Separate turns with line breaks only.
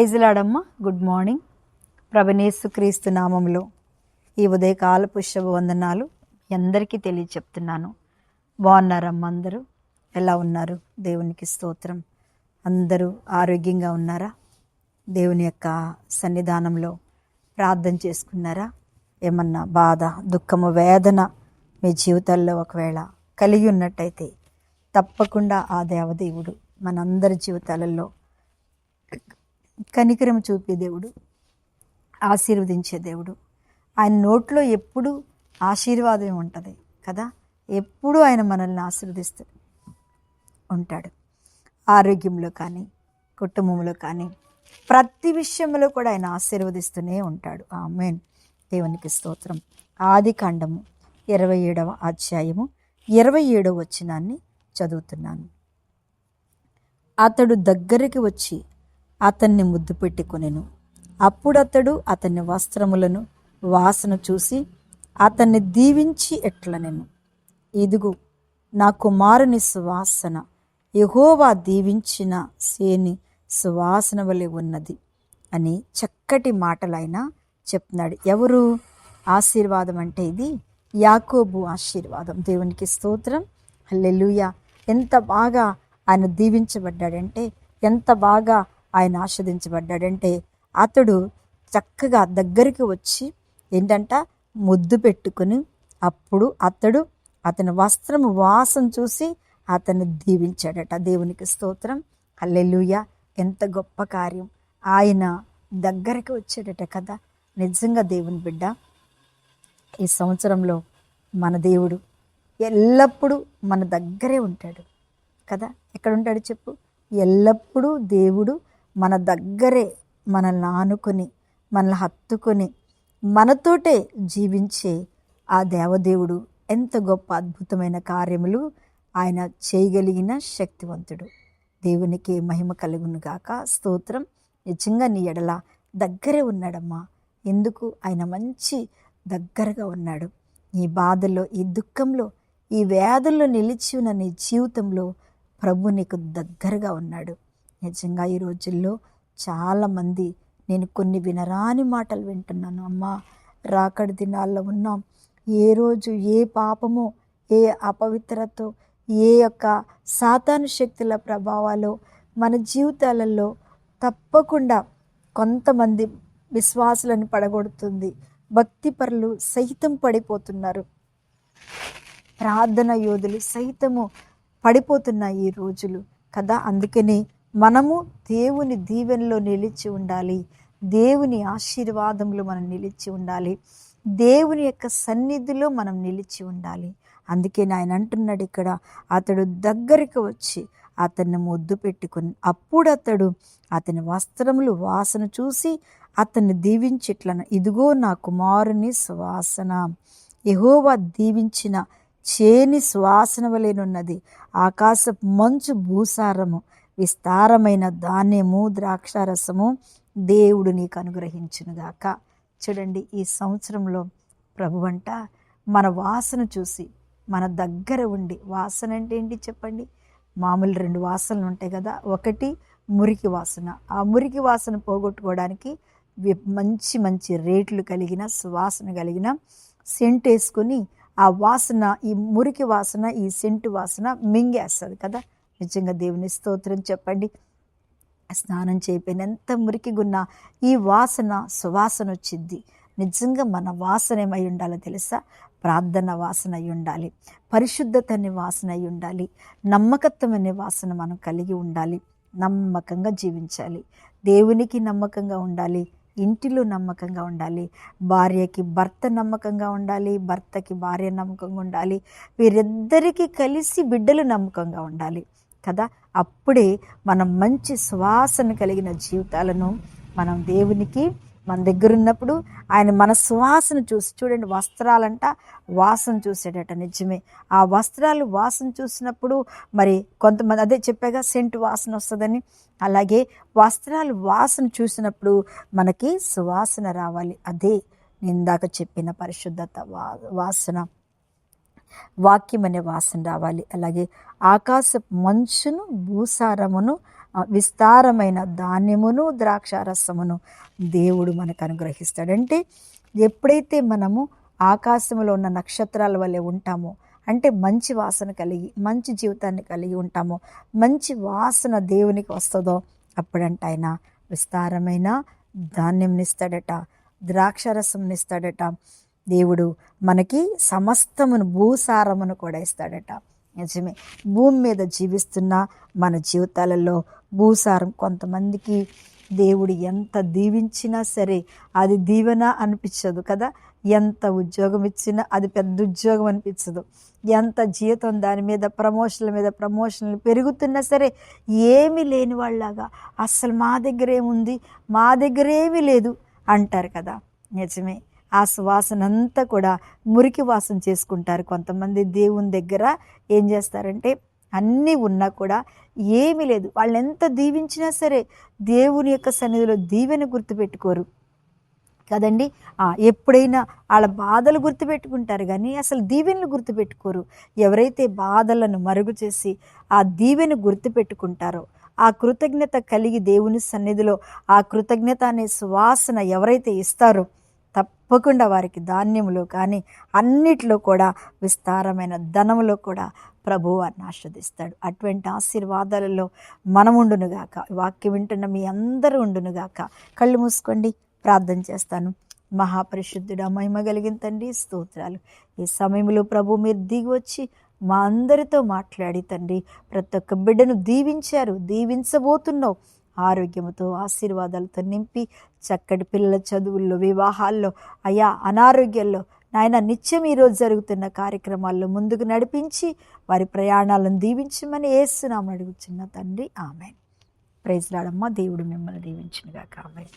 Praise లాడమ్మ. Good morning. ప్రభునేసు క్రీస్తు నామంలో ఈ ఉదయకాల పుష్ప వందనాలు అందరికీ తెలియచెప్తున్నాను. బాగున్నారమ్మ? అందరూ ఎలా ఉన్నారు? దేవునికి స్తోత్రం. అందరూ ఆరోగ్యంగా ఉన్నారా? దేవుని యొక్క సన్నిధానంలో ప్రార్థన చేసుకున్నారా? ఏమన్నా బాధ, దుఃఖము, వేదన మీ జీవితాల్లో ఒకవేళ కలిగి ఉన్నట్టయితే తప్పకుండా ఆ దేవదేవుడు మనందరి జీవితాలలో కనికరం చూపే దేవుడు, ఆశీర్వదించే దేవుడు. ఆయన నోట్లో ఎప్పుడు ఆశీర్వాదం ఉంటుంది కదా. ఎప్పుడు ఆయన మనల్ని ఆశీర్వదిస్తూ ఉంటాడు. ఆరోగ్యంలో కానీ, కుటుంబంలో కానీ, ప్రతి విషయంలో కూడా ఆయన ఆశీర్వదిస్తూనే ఉంటాడు. ఆమేన్. దేవునికి స్తోత్రం. ఆదికాండము 27వ అధ్యాయము 27వ వచనాన్ని చదువుతున్నాను. అతడు దగ్గరికి వచ్చి అతన్ని ముద్దు పెట్టుకొనెను. అప్పుడతడు అతని వస్త్రములను వాసన చూసి అతన్ని దీవించి ఎట్లనెను, ఇదిగో నా కుమారుని సువాసన యెహోవా దీవించిన సేని సువాసన వలె ఉన్నది అని చక్కటి మాటలైన చెప్తున్నాడు. ఎవరు ఆశీర్వాదం అంటే ఇది యాకోబు ఆశీర్వాదం. దేవునికి స్తోత్రం. హల్లెలూయా. ఎంత బాగా ఆయన దీవించబడ్డాడంటే, ఎంత బాగా ఆయన ఆస్వాదించబడ్డాడంటే, అతడు చక్కగా దగ్గరికి వచ్చి ఏంటంట ముద్దు పెట్టుకుని, అప్పుడు అతడు అతని వస్త్రము వాసన చూసి అతన్ని దీవించాడట. దేవునికి స్తోత్రం. హల్లెలూయా. ఎంత గొప్ప కార్యం. ఆయన దగ్గరికి వచ్చాడట కదా. నిజంగా దేవుని బిడ్డ, ఈ సంవత్సరంలో మన దేవుడు ఎల్లప్పుడూ మన దగ్గరే ఉంటాడు కదా. ఎక్కడ ఉంటాడు చెప్పు? ఎల్లప్పుడూ దేవుడు మన దగ్గరే మనల్ని ఆనుకొని, మనల్ని హత్తుకొని, మనతోటే జీవించే ఆ దేవదేవుడు ఎంత గొప్ప అద్భుతమైన కార్యములు ఆయన చేయగలిగిన శక్తివంతుడు. దేవునికి మహిమ కలుగును గాక. స్తోత్రం. నిజంగా నీ ఎడల దగ్గరే ఉన్నాడమ్మా. ఎందుకు? ఆయన మంచి దగ్గరగా ఉన్నాడు. ఈ బాధల్లో, ఈ దుఃఖంలో, ఈ వ్యాధుల్లో నిలిచి ఉన్న నీ జీవితంలో ప్రభు నీకు దగ్గరగా ఉన్నాడు. నిజంగా ఈ రోజుల్లో చాలామంది, నేను కొన్ని వినరాని మాటలు వింటున్నాను. అమ్మా, రాకడి దినాల్లో ఉన్నాం. ఏ రోజు ఏ పాపమో, ఏ అపవిత్రతో, ఏ యొక్క సాతాను శక్తుల ప్రభావాలు మన జీవితాలలో తప్పకుండా కొంతమంది విశ్వాసులను పడగొడుతుంది. భక్తిపరులు సైతం పడిపోతున్నారు. ప్రార్థన యోధులు సైతము పడిపోతున్నాయి ఈ రోజులు కదా. అందుకని మనము దేవుని దీవెనలో నిలిచి ఉండాలి. దేవుని ఆశీర్వాదంలో మనం నిలిచి ఉండాలి. దేవుని యొక్క సన్నిధిలో మనం నిలిచి ఉండాలి. అందుకే ఆయన అంటున్నాడు ఇక్కడ, అతడు దగ్గరికి వచ్చి అతన్ని ముద్దు పెట్టుకుని, అప్పుడు అతడు అతని వస్త్రములు వాసన చూసి అతన్ని దీవించిట్లను, ఇదిగో నా కుమారుని సువాసన యెహోవా దీవించిన చేని సువాసన వలెనున్నది. ఆకాశపు మంచు భూసారము, విస్తారమైన ధాన్యము, ద్రాక్షారసము దేవుడు నీకు అనుగ్రహించునుగాక. చూడండి, ఈ సంవత్సరంలో ప్రభువంట మన వాసన చూసి మన దగ్గర ఉండి, వాసన అంటే ఏంటి చెప్పండి? మామూలు 2 వాసనలు ఉంటాయి కదా. ఒకటి మురికి వాసన. ఆ మురికి వాసన పోగొట్టుకోవడానికి మంచి మంచి రేట్లు కలిగిన, సువాసన కలిగిన సెంట్ వేసుకొని ఆ వాసన, ఈ మురికి వాసన, ఈ సెంటు వాసన మింగేస్తుంది కదా. నిజంగా దేవుని స్తోత్రం చెప్పండి. స్నానం చేయకపోయిన ఎంత మురికిగున్నా ఈ వాసన, సువాసన వచ్చింది. నిజంగా మన వాసన ఏమై ఉండాలో తెలుసా? ప్రార్థన వాసన అయి ఉండాలి. పరిశుద్ధత అనే వాసన అయి ఉండాలి. నమ్మకత్వం అనే వాసన మనం కలిగి ఉండాలి. నమ్మకంగా జీవించాలి. దేవునికి నమ్మకంగా ఉండాలి. ఇంటిలో నమ్మకంగా ఉండాలి. భార్యకి భర్త నమ్మకంగా ఉండాలి. భర్తకి భార్య నమ్మకంగా ఉండాలి. వీరిద్దరికీ కలిసి బిడ్డలు నమ్మకంగా ఉండాలి కదా. అప్పుడే మనం మంచి సువాసన కలిగిన జీవితాలను మనం దేవునికి మన దగ్గర ఉన్నప్పుడు ఆయన మన సువాసన చూసి, చూడండి, వస్త్రాలంట వాసన చూసాడట. నిజమే. ఆ వస్త్రాలు వాసన చూసినప్పుడు మరి కొంతమంది, అదే చెప్పాగా సెంటు వాసన వస్తుందని, అలాగే వస్త్రాలు వాసన చూసినప్పుడు మనకి సువాసన రావాలి. అదే నేను ఇందాక చెప్పిన పరిశుద్ధత వాసన, వాక్యం అనే వాసన రావాలి. అలాగే ఆకాశ మంచును భూసారమును విస్తారమైన ధాన్యమును ద్రాక్షారసమును దేవుడు మనకు అనుగ్రహిస్తాడంటే ఎప్పుడైతే మనము ఆకాశంలో ఉన్న నక్షత్రాల వల్లే ఉంటామో, అంటే మంచి వాసన కలిగి మంచి జీవితాన్ని కలిగి ఉంటామో, మంచి వాసన దేవునికి వస్తుందో, అప్పుడంటే ఆయన విస్తారమైన ధాన్యంనిస్తాడట, ద్రాక్షారసంనిస్తాడట. దేవుడు మనకి సమస్తమును భూసారమును కూడా ఇస్తాడట. నిజమే, భూమి మీద జీవిస్తున్న మన జీవితాలలో భూసారం కొంతమందికి దేవుడు ఎంత దీవించినా సరే అది దీవెన అనిపించదు కదా. ఎంత ఉద్యోగం ఇచ్చినా అది పెద్ద ఉద్యోగం అనిపించదు. ఎంత జీతం దాని మీద ప్రమోషన్లు పెరుగుతున్నా సరే ఏమీ లేని వాళ్ళలాగా, అస్సలు మా దగ్గర ఏముంది, మా దగ్గర ఏమీ లేదు అంటారు కదా. నిజమే, ఆ సువాసన అంతా కూడా మురికి వాసన చేసుకుంటారు. కొంతమంది దేవుని దగ్గర ఏం చేస్తారంటే అన్నీ ఉన్నా కూడా ఏమీ లేదు, వాళ్ళు ఎంత దీవించినా సరే దేవుని యొక్క సన్నిధిలో దీవెన గుర్తుపెట్టుకోరు కదండి. ఎప్పుడైనా వాళ్ళ బాధలు గుర్తుపెట్టుకుంటారు కానీ అసలు దీవెనలు గుర్తుపెట్టుకోరు. ఎవరైతే బాధలను మరుగు చేసి ఆ దీవెన గుర్తుపెట్టుకుంటారో, ఆ కృతజ్ఞత కలిగి దేవుని సన్నిధిలో ఆ కృతజ్ఞత అనే సువాసన ఎవరైతే ఇస్తారో తప్పకుండా వారికి ధాన్యములో కానీ అన్నిట్లో కూడా విస్తారమైన ధనములో కూడా ప్రభువు వారిని ఆశీర్వదిస్తాడు. అటువంటి ఆశీర్వాదాలలో మనం ఉండునుగాక. వాక్యం వింటున్న మీ అందరూ ఉండునుగాక. కళ్ళు మూసుకోండి, ప్రార్థన చేస్తాను. మహాపరిశుద్ధుడా, మహిమ కలిగిన తండ్రి, స్తోత్రాలు. ఈ సమయంలో ప్రభు మీరు దిగి వచ్చి మా అందరితో మాట్లాడి తండ్రి ప్రతి ఒక్క బిడ్డను దీవించారు, దీవించబోతున్నావు. ఆరోగ్యముతో ఆశీర్వాదాలతో నింపి చక్కటి పిల్లల చదువుల్లో, వివాహాల్లో, అయా అనారోగ్యాల్లో నాయన నిత్యం ఈరోజు జరుగుతున్న కార్యక్రమాల్లో ముందుకు నడిపించి వారి ప్రయాణాలను దీవించమని యేసు నామమున అడుగుచున్న తండ్రి, ఆమేన్. ప్రైజ్ లార్డ్ అమ్మ. దేవుడు మిమ్మల్ని దీవించునుగాక. ఆమేన్.